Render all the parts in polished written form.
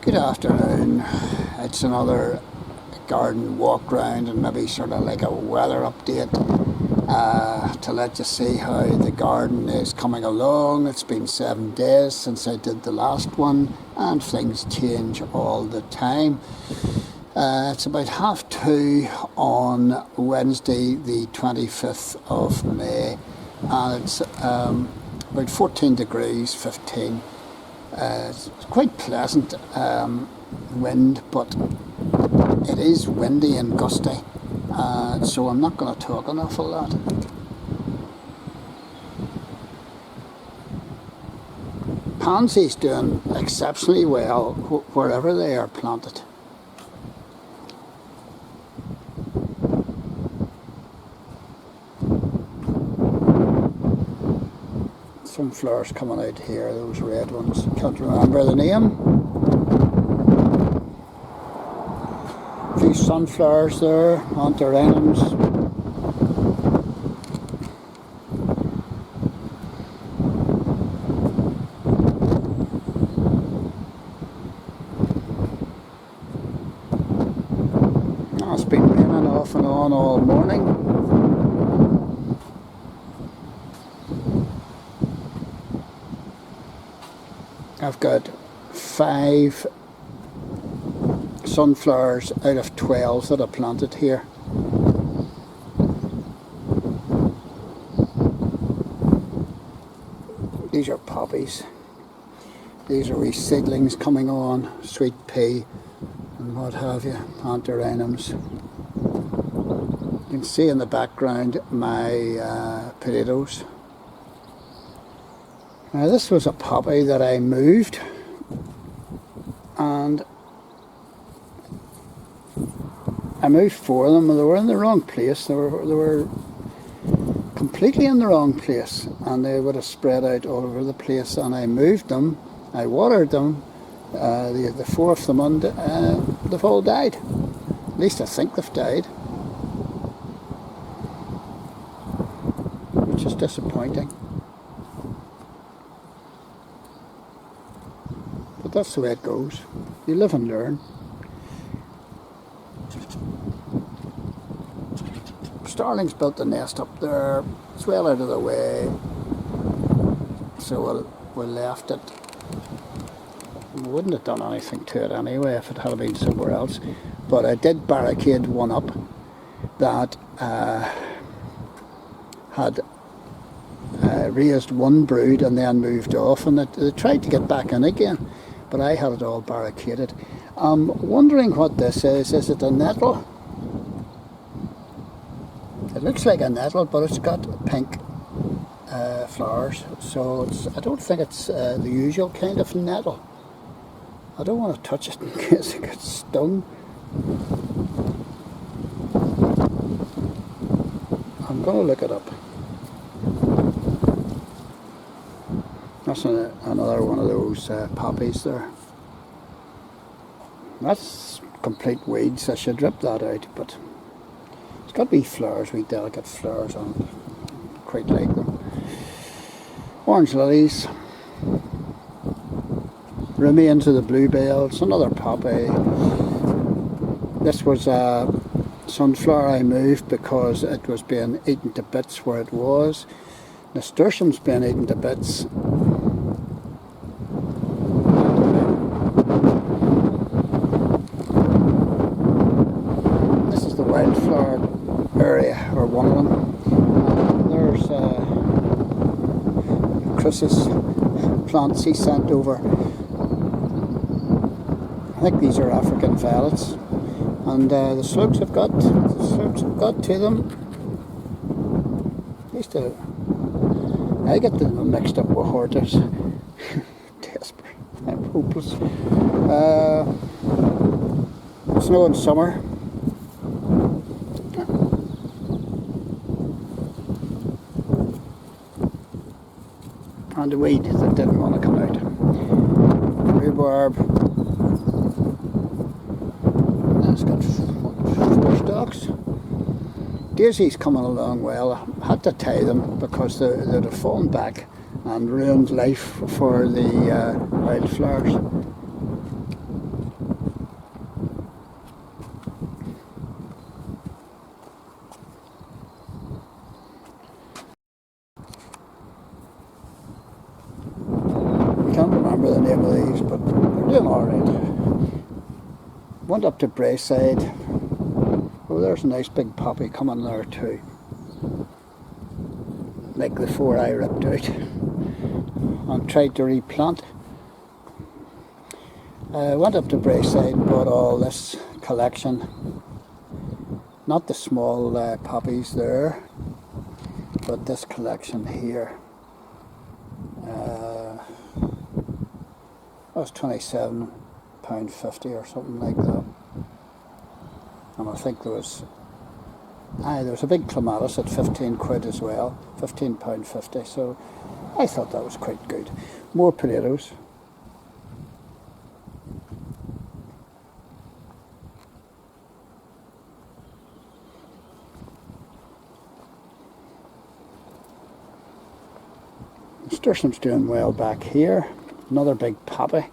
Good afternoon. It's another garden walk round and maybe sort of like a weather update to let you see how the garden is coming along. It's been 7 days since I did the last one and things change all the time. It's about 2:30 on Wednesday the 25th of May and it's about 14 degrees 15. It's quite pleasant wind, but it is windy and gusty, so I'm not going to talk an awful lot. Pansies doing exceptionally well wherever they are planted. Some flowers coming out here, those red ones, can't remember the name. A few sunflowers there, anthuriums. It's been raining off and on all morning. I've got 5 sunflowers out of 12 that I planted here. These are poppies. These are wee seedlings coming on, sweet pea and what have you, anthuriums. You can see in the background my potatoes. Now this was a poppy that I moved, and I moved 4 of them, and they were in the wrong place. They were completely in the wrong place, and they would have spread out all over the place. And I moved them, I watered them, the 4 of them, and they've all died. At least I think they've died, which is disappointing. That's the way it goes. You live and learn. Starling's built the nest up there. It's well out of the way, so we left it. We wouldn't have done anything to it anyway if it had been somewhere else. But I did barricade one up that had raised one brood and then moved off, and they tried to get back in again. But I had it all barricaded. I'm wondering what this is. Is it a nettle? It looks like a nettle, but it's got pink flowers. So I don't think it's the usual kind of nettle. I don't want to touch it in case it gets stung. I'm going to look it up. That's another one of those poppies there. That's complete weeds. I should rip that out, but it's got wee flowers, wee delicate flowers on it. Quite like them. Orange lilies. Remains of the bluebells. Another poppy. This was a sunflower I moved because it was being eaten to bits where it was. Nasturtium's been eaten to bits. This is the wildflower area, or one of them. There's Chris's plants he sent over. I think these are African violets, and the slopes have got to them. At least I get them mixed up with hortus. Desperate. I'm hopeless. Snow in summer. And the weed that didn't want to come out. Rhubarb. It's got 4 stalks. Daisies coming along well. I had to tie them because they'd have fallen back and ruined life for the wildflowers. but they're doing alright. Went up to Braeside. Oh, there's a nice big poppy coming there too. Like the 4 I ripped out and tried to replant. Went up to Braeside and bought all this collection. Not the small poppies there, but this collection here. That was £27.50 or something like that. And I think there was a big clematis at 15 quid as well, £15.50. So I thought that was quite good. More potatoes. Nasturtium's doing well back here. Another big poppy.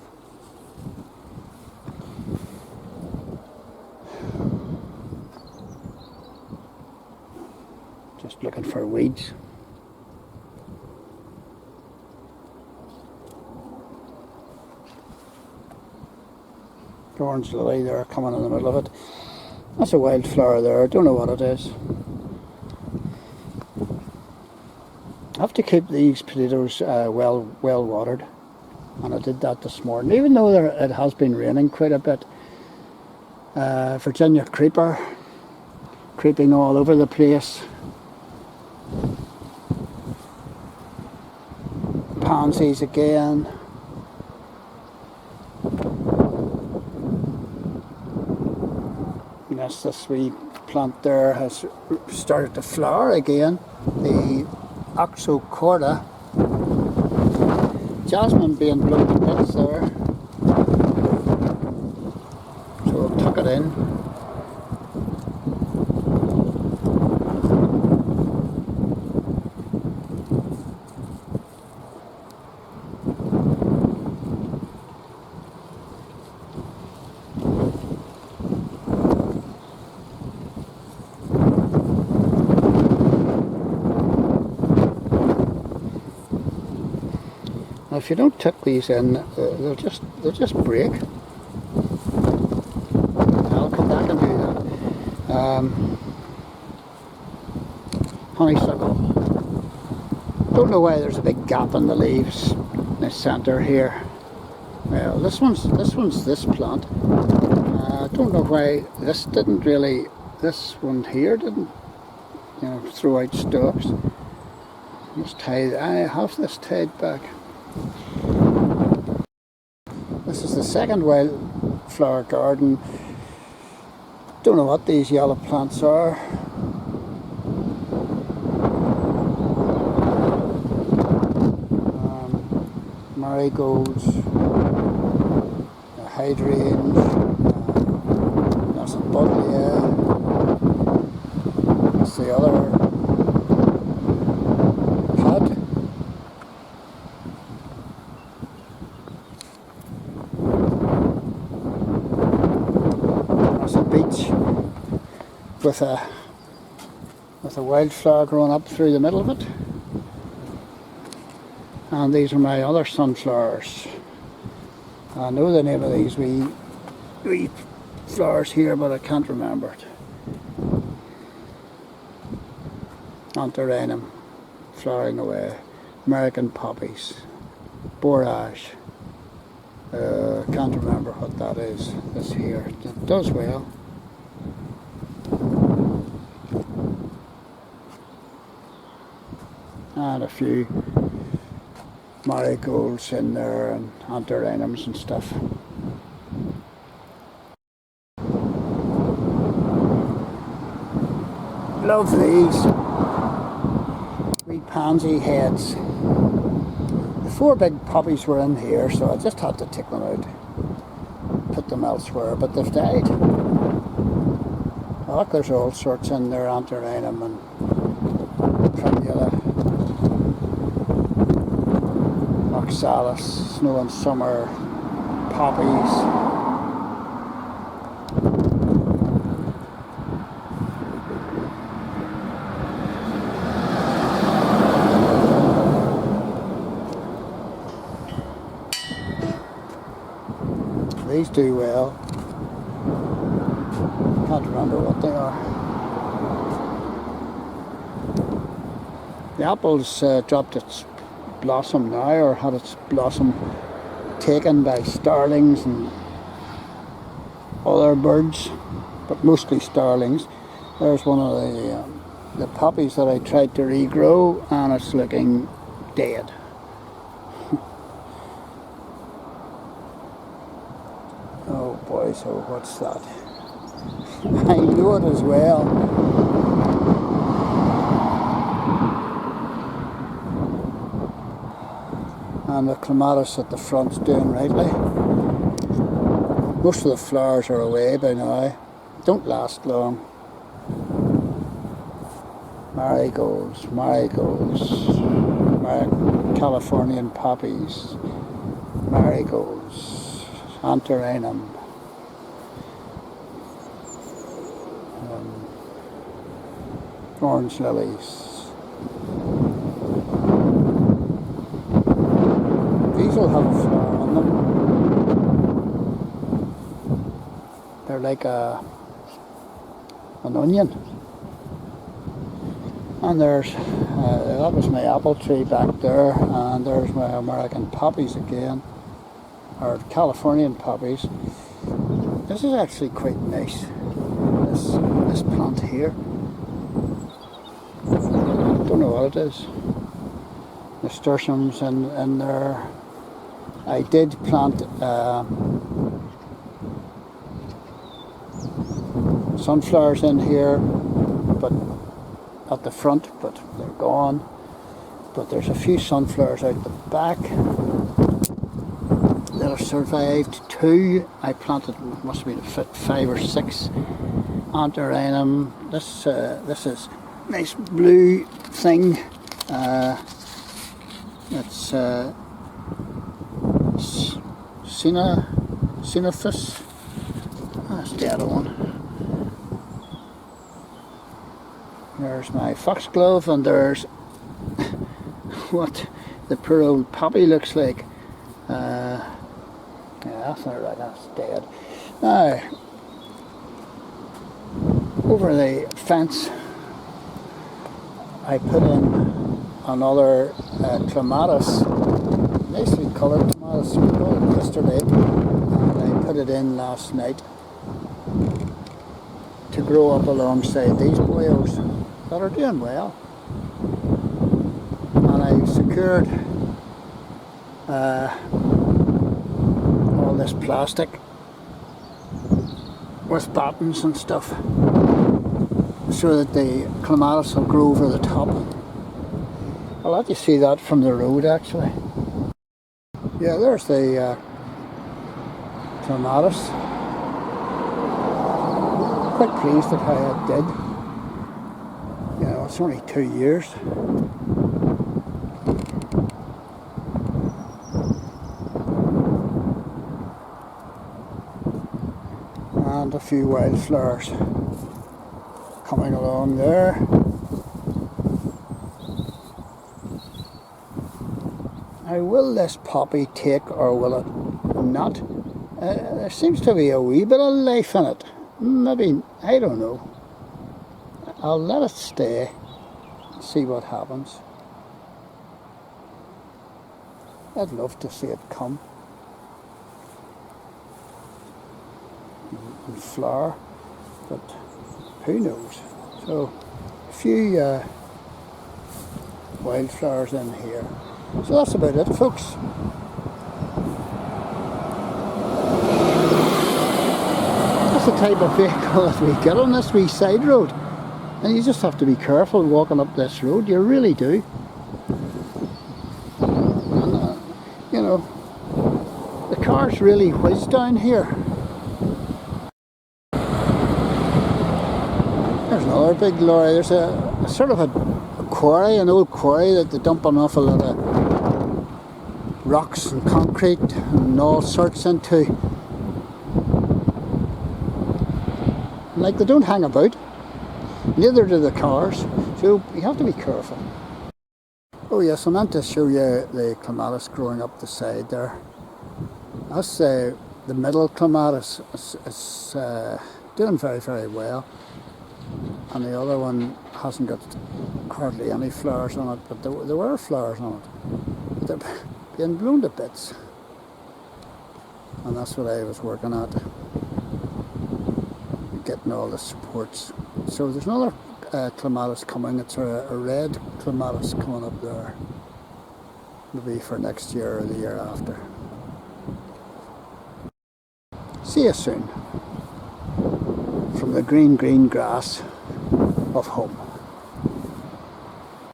Just looking for weeds. Orange lily there coming in the middle of it. That's a wildflower there. I don't know what it is. I have to keep these potatoes well watered, and I did that this morning, even though it has been raining quite a bit. Virginia creeper creeping all over the place. Pansies again. Yes, this wee plant there has started to flower again. The Oxocorda. Jasmine being blown to bits there. So we'll tuck it in. Now if you don't tuck these in, they'll just break. I'll come back and do that. Honeysuckle. Don't know why there's a big gap in the leaves in the centre here. Well, this one's this plant. I don't know why this one here didn't, throw out stalks. I have this tied back. This is the second wildflower garden. Don't know what these yellow plants are. Marigolds, hydrangea, there's a buddleia. That's the other pod. Beach with a wildflower growing up through the middle of it, and these are my other sunflowers. I know the name of these wee flowers here, but I can't remember it. Antirrhinum flowering away, American poppies, borage. Can't remember what that is. This here, it does well. And a few marigolds in there and antirrhinums and stuff. Love these wee pansy heads. The 4 big poppies were in here, so I just had to take them out, put them elsewhere, but they've died. Oh, look, there's all sorts in there, antirrhinum and primula, oxalis, snow and summer, poppies. These do well. Can't remember what they are. The apple's dropped its blossom now, or had its blossom taken by starlings and other birds, but mostly starlings. There's one of the poppies that I tried to regrow, and it's looking dead. Oh boy, so what's that? I know it as well. And the clematis at the front's doing rightly. Most of the flowers are away by now. Don't last long. Marigolds, Californian poppies, marigolds, anthurium, orange lilies. These will have a flower on them. They're like an onion. And there's, that was my apple tree back there, and there's my American poppies again, or Californian poppies. This is actually quite nice, this plant here. Don't know what it is. Nasturtiums in there. I did plant sunflowers in here, but at the front, but they're gone. But there's a few sunflowers out the back that have survived. Two I planted, must have been 5 or 6. Anthurium. This is nice blue thing. It's Ceanothus. That's the other one. There's my foxglove, and there's what the poor old poppy looks like. Yeah, that's not right, that's dead. Now, over the fence, I put in another clematis, nicely coloured clematis, yesterday, and I put it in last night to grow up alongside these boyos that are doing well. And I secured all this plastic with battens and stuff so that the clematis will grow over the top. I'll let you see that from the road actually. Yeah, there's the clematis. Quite pleased at how it did. You know, it's only 2 years. And a few wildflowers coming along there. Now, will this poppy take or will it not? There seems to be a wee bit of life in it. Maybe, I don't know. I'll let it stay, see what happens. I'd love to see it come and flower, but who knows. So, a few wildflowers in here. So that's about it, folks. That's the type of vehicle that we get on this wee side road. And you just have to be careful walking up this road, you really do. And, you know, the cars really whiz down here. There's another big lorry. There's a sort of a quarry, an old quarry that they dump an awful lot of rocks and concrete and all sorts into. Like, they don't hang about. Neither do the cars, so you have to be careful. Oh yes, I meant to show you the clematis growing up the side there. That's the the middle clematis is doing very, very well, and the other one hasn't got hardly any flowers on it, but there were flowers on it. They're being blown to bits, and that's what I was working at, getting all the supports. So there's another clematis coming. It's a red clematis coming up there, maybe for next year or the year after. See you soon from the green grass of home.